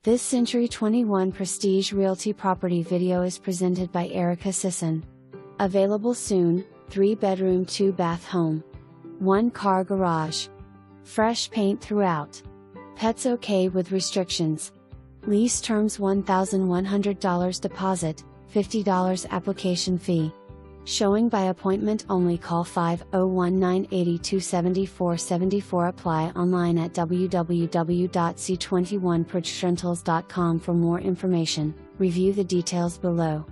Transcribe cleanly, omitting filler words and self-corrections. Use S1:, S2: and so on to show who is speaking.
S1: This Century 21 Prestige Realty property video is presented by Erika Sisson. Available soon, 3-bedroom 2-bath home. 1-car garage. Fresh paint throughout. Pets okay with restrictions. Lease terms $1,100 deposit, $50 application fee. Showing by appointment only. Call 5019-8274-74. Apply online at www.c21prestrentals.com for more information. Review the details below.